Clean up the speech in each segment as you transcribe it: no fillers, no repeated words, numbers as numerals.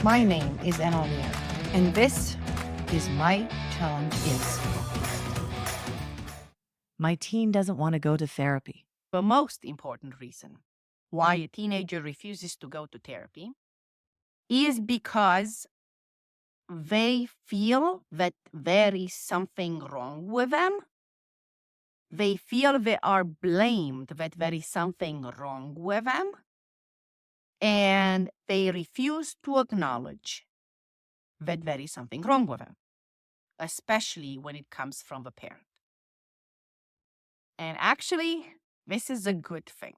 My name is Enolia, and this is my challenge is. My teen doesn't want to go to therapy. The most important reason why a teenager refuses to go to therapy is because they feel that there is something wrong with them. They feel they are blamed that there is something wrong with them. And they refuse to acknowledge that there is something wrong with them, especially when it comes from the parent. And actually, this is a good thing.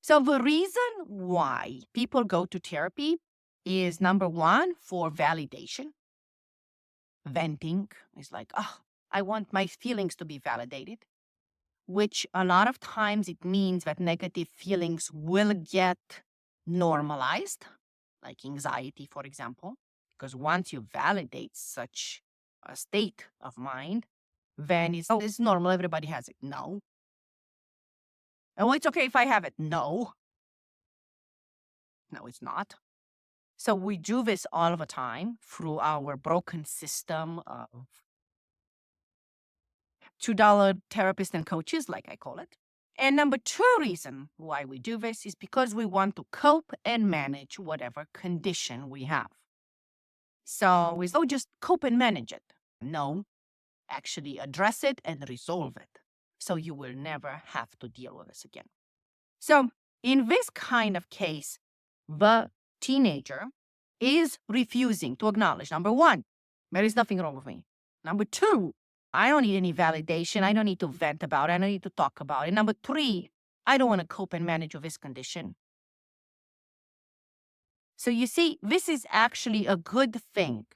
So the reason why people go to therapy is number one, for validation. Venting is like, oh, I want my feelings to be validated, which a lot of times it means that negative feelings will get normalized, like anxiety, for example, because once you validate such a state of mind, then it's normal, everybody has it. No. Oh, it's okay if I have it. No. No, it's not. So we do this all the time through our broken system of $2 therapists and coaches, like I call it. And number two reason why we do this is because we want to cope and manage whatever condition we have. So we don't just cope and manage it. No, actually address it and resolve it. So you will never have to deal with this again. So in this kind of case, the teenager is refusing to acknowledge, number one, there is nothing wrong with me. Number two, I don't need any validation. I don't need to vent about it. I don't need to talk about it. Number three, I don't want to cope and manage with this condition. So you see, this is actually a good thing,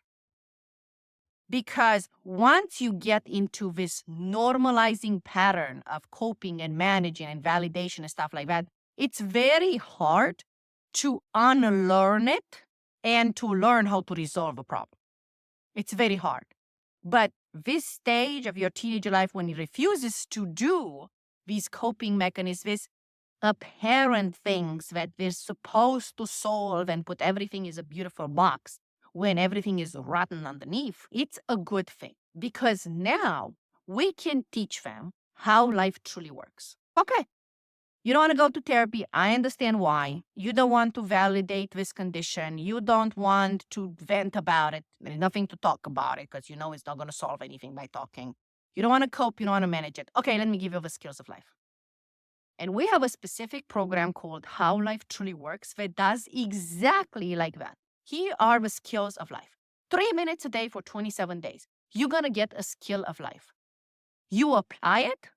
because once you get into this normalizing pattern of coping and managing and validation and stuff like that, it's very hard to unlearn it and to learn how to resolve a problem. It's very hard. But this stage of your teenage life, when he refuses to do these coping mechanisms, these apparent things that they're supposed to solve and put everything in a beautiful box when everything is rotten underneath, it's a good thing, because now we can teach them how life truly works. Okay. You don't want to go to therapy. I understand why. You don't want to validate this condition. You don't want to vent about it. There's nothing to talk about it because you know it's not going to solve anything by talking. You don't want to cope. You don't want to manage it. Okay, let me give you the skills of life. And we have a specific program called How Life Truly Works that does exactly like that. Here are the skills of life. 3 minutes a day for 27 days. You're going to get a skill of life. You apply it,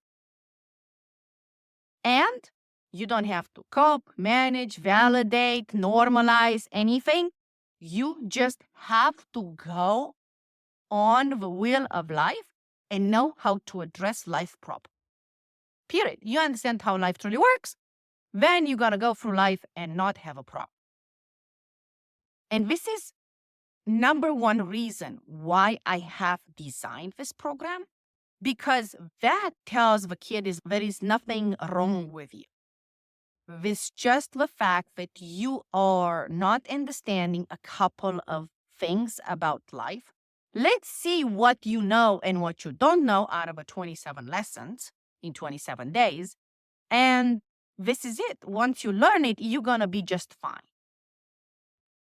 and you don't have to cope, manage, validate, normalize anything. You just have to go on the wheel of life and know how to address life problems. Period. You understand how life truly works, then you got to go through life and not have a problem. And this is number one reason why I have designed this program, because that tells the kid there is nothing wrong with you. It's just the fact that you are not understanding a couple of things about life. Let's see what you know and what you don't know out of 27 lessons in 27 days. And this is it. Once you learn it, you're going to be just fine.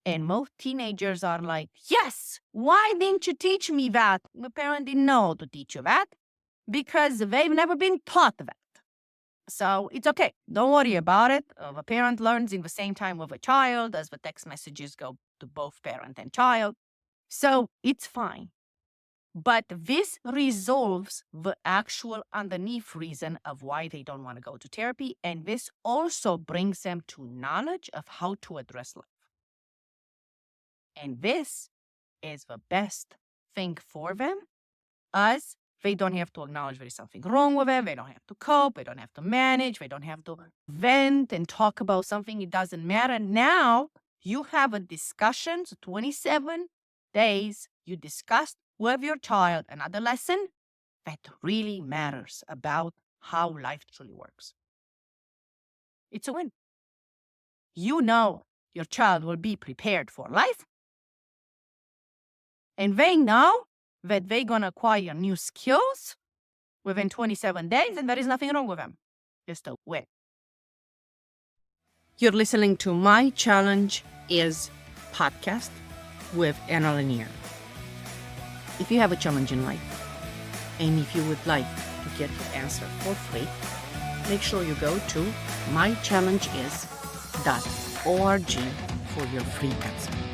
And most teenagers are like, yes, why didn't you teach me that? The parent didn't know to teach you that because they've never been taught that. So it's okay. Don't worry about it. The parent learns in the same time with a child as the text messages go to both parent and child. So it's fine. But this resolves the actual underneath reason of why they don't want to go to therapy. And this also brings them to knowledge of how to address life. And this is the best thing for them, as they don't have to acknowledge there is something wrong with it. They don't have to cope. They don't have to manage. They don't have to vent and talk about something. It doesn't matter. Now you have a discussion. So 27 days, you discussed with your child another lesson. that really matters about how life truly works. It's a win. You know your child will be prepared for life, and they know that they're going to acquire new skills within 27 days, and there is nothing wrong with them. Just a win. You're listening to My Challenge Is podcast with Anna Lanier. If you have a challenge in life, and if you would like to get your answer for free, make sure you go to mychallengeis.org for your free answer.